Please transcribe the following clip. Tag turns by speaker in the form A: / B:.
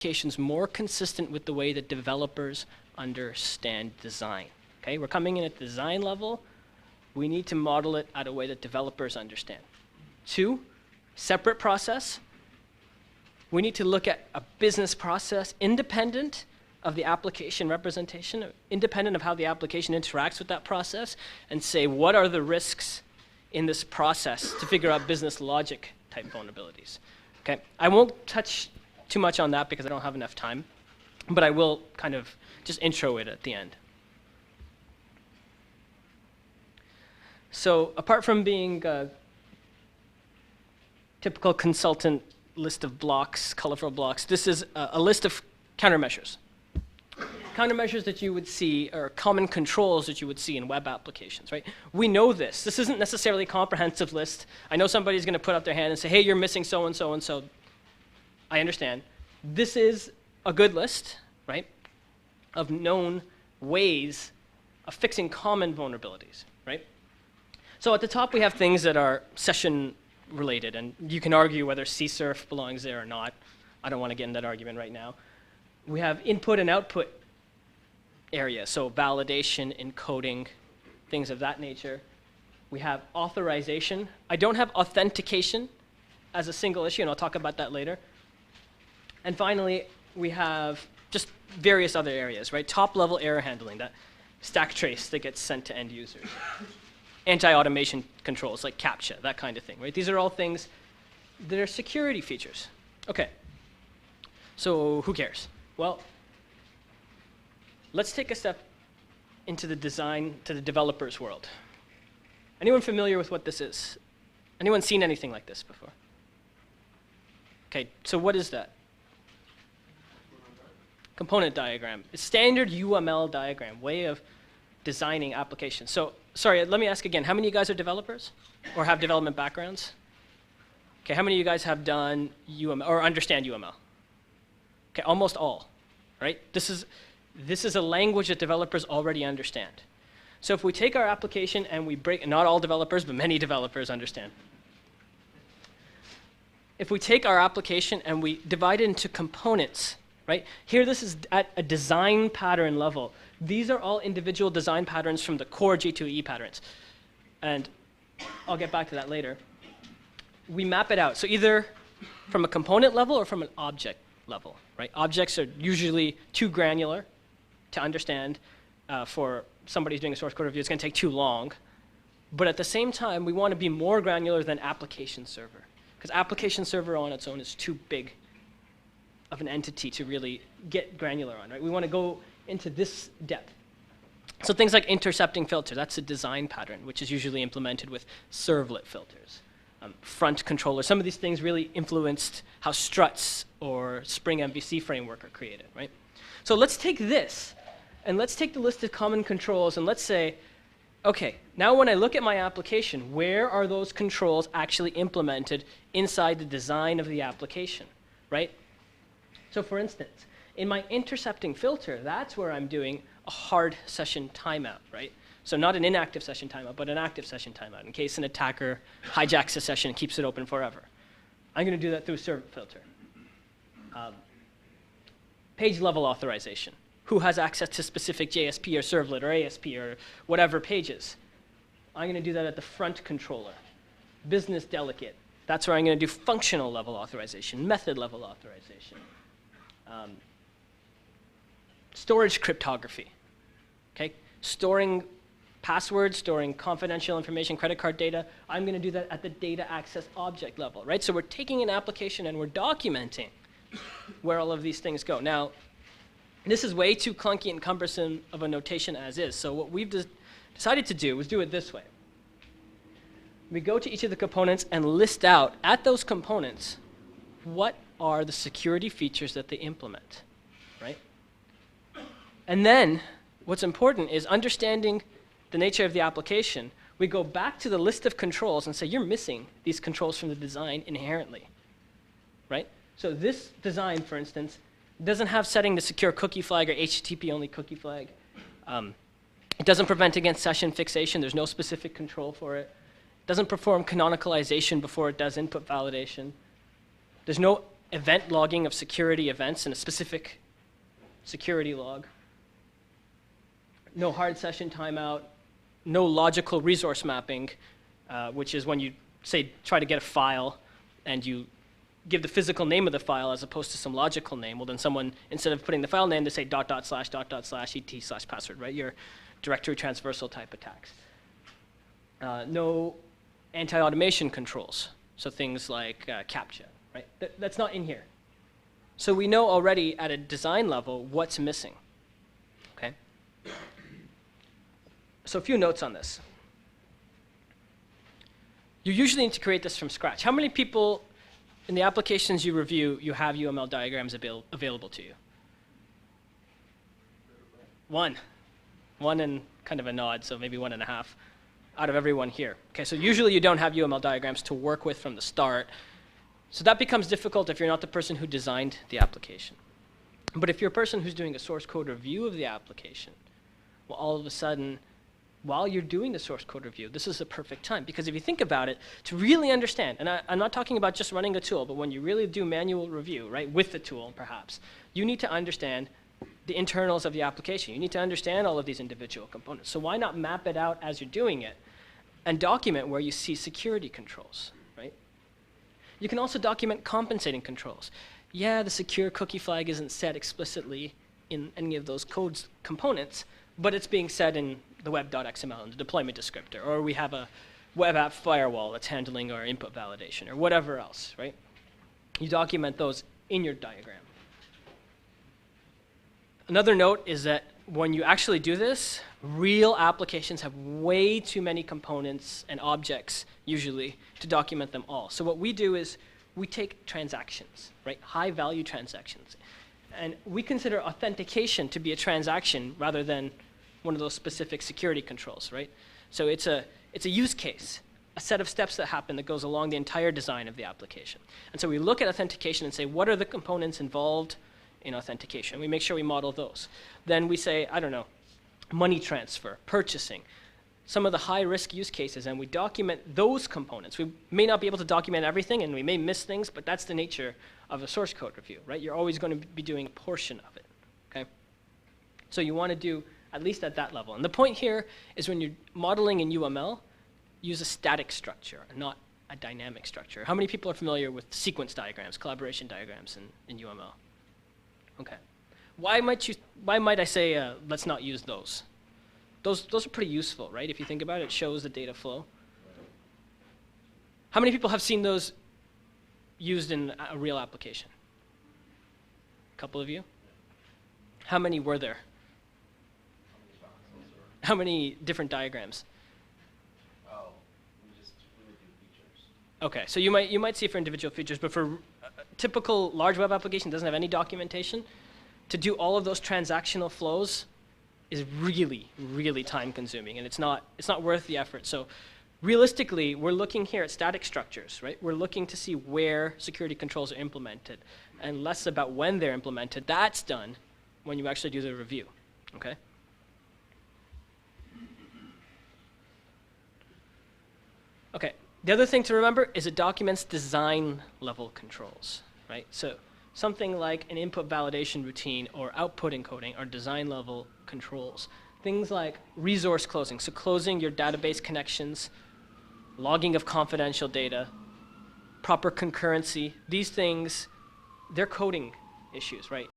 A: applications more consistent with the way that developers understand design. Okay, we're coming in at the design level. We need to model it at a way that developers understand. 2, separate process. We need to look at a business process independent of the application representation, independent of how the application interacts with that process, and say, what are the risks in this process to figure out business logic type vulnerabilities. Okay, I won't touch too much on that because I don't have enough time, but I will kind of just intro it at the end. So apart from being a typical consultant list of blocks, colorful blocks, this is a list of countermeasures. Countermeasures that you would see are common controls that you would see in web applications, right? We know this. This isn't necessarily a comprehensive list. I know somebody's going to put up their hand and say, hey, you're missing so-and-so and so. I understand. This is a good list, right, of known ways of fixing common vulnerabilities, right? So at the top, we have things that are session related, and you can argue whether CSRF belongs there or not. I don't want to get in that argument right now. We have input and output area, so validation, encoding, things of that nature. We have authorization. I don't have authentication as a single issue, and I'll talk about that later. And finally, we have just various other areas, right? Top-level error handling, that stack trace that gets sent to end users. Anti-automation controls, like CAPTCHA, that kind of thing, right? These are all things that are security features. Okay, so who cares? Well, let's take a step into the design, to the developer's world. Anyone familiar with what this is? Anyone seen anything like this before? Okay, so what is that? Component diagram. A standard UML diagram, way of designing applications. So, sorry, let me ask again. How many of you guys are developers or have development backgrounds? Okay, how many of you guys have done UML or understand UML? Okay, almost all, right? This is a language that developers already understand. So if we take our application and we break, not all developers, but many developers understand. If we take our application and we divide it into components, right? Here, this is at a design pattern level. These are all individual design patterns from the core G2E patterns. And I'll get back to that later. We map it out. So either from a component level or from an object level, right? Objects are usually too granular to understand for somebody who's doing a source code review. It's going to take too long. But at the same time, we want to be more granular than application server, because application server on its own is too big of an entity to really get granular on, right? We want to go into this depth. So things like intercepting filter, that's a design pattern, which is usually implemented with servlet filters. Front controller, some of these things really influenced how struts or Spring MVC framework are created, right? So let's take this, and let's take the list of common controls, and let's say, okay, now when I look at my application, where are those controls actually implemented inside the design of the application, right? So for instance, in my intercepting filter, that's where I'm doing a hard session timeout, right? So not an inactive session timeout, but an active session timeout, in case an attacker hijacks a session and keeps it open forever. I'm going to do that through a servlet filter. Page level authorization. Who has access to specific JSP or servlet or ASP or whatever pages? I'm going to do that at the front controller. Business delegate. That's where I'm going to do functional level authorization, method level authorization. Storage cryptography, okay? Storing passwords, storing confidential information, credit card data. I'm going to do that at the data access object level, right? So we're taking an application and we're documenting where all of these things go. Now, this is way too clunky and cumbersome of a notation as is. So what we've decided to do is do it this way. We go to each of the components and list out at those components what are the security features that they implement, right? And then what's important is understanding the nature of the application. We go back to the list of controls and say, you're missing these controls from the design inherently, right? So this design, for instance, doesn't have setting to secure cookie flag or HTTP only cookie flag. It doesn't prevent against session fixation. There's no specific control for it. It doesn't perform canonicalization before it does input validation. There's no event logging of security events in a specific security log. No hard session timeout. No logical resource mapping, which is when you, say, try to get a file and you give the physical name of the file as opposed to some logical name. Well, then someone, instead of putting the file name, they say :/:et/password, right? Your directory transversal type attacks. No anti-automation controls, so things like CAPTCHA, right? That's not in here. So we know already at a design level what's missing, okay? So a few notes on this. You usually need to create this from scratch. How many people in the applications you review, you have UML diagrams available to you? One. One and kind of a nod, so maybe 1.5 out of everyone here. Okay, so usually you don't have UML diagrams to work with from the start. So that becomes difficult if you're not the person who designed the application. But if you're a person who's doing a source code review of the application, well, all of a sudden, while you're doing the source code review, this is the perfect time. Because if you think about it, to really understand, and I'm not talking about just running a tool, but when you really do manual review, right, with the tool perhaps, you need to understand the internals of the application. You need to understand all of these individual components. So why not map it out as you're doing it and document where you see security controls, right? You can also document compensating controls. Yeah, the secure cookie flag isn't set explicitly in any of those codes components, but it's being set in the web.xml and the deployment descriptor, or we have a web app firewall that's handling our input validation, or whatever else, right? You document those in your diagram. Another note is that when you actually do this, real applications have way too many components and objects, usually, to document them all. So what we do is we take transactions, right? High-value transactions. And we consider authentication to be a transaction rather than one of those specific security controls, right? So it's a use case, a set of steps that happen that goes along the entire design of the application. And so we look at authentication and say, what are the components involved in authentication? We make sure we model those. Then we say, I don't know, money transfer, purchasing, some of the high-risk use cases, and we document those components. We may not be able to document everything, and we may miss things, but that's the nature of a source code review, right? You're always going to be doing a portion of it, okay? So you want to do at least at that level. And the point here is when you're modeling in UML, use a static structure and not a dynamic structure. How many people are familiar with sequence diagrams, collaboration diagrams in UML? Okay. Why might I say let's not use those? Those are pretty useful, right? If you think about it, it shows the data flow. How many people have seen those used in a real application? A couple of you? How many were there? How many different diagrams?
B: Oh, we would do features.
A: Okay, so you might see it for individual features, but for a typical large web application that doesn't have any documentation, to do all of those transactional flows is really, really time consuming, and it's not worth the effort. So realistically, we're looking here at static structures, right? We're looking to see where security controls are implemented, and less about when they're implemented. That's done when you actually do the review, okay? Okay, the other thing to remember is it documents design level controls, right? So something like an input validation routine or output encoding are design level controls. Things like resource closing, so closing your database connections, logging of confidential data, proper concurrency, these things, they're coding issues, right?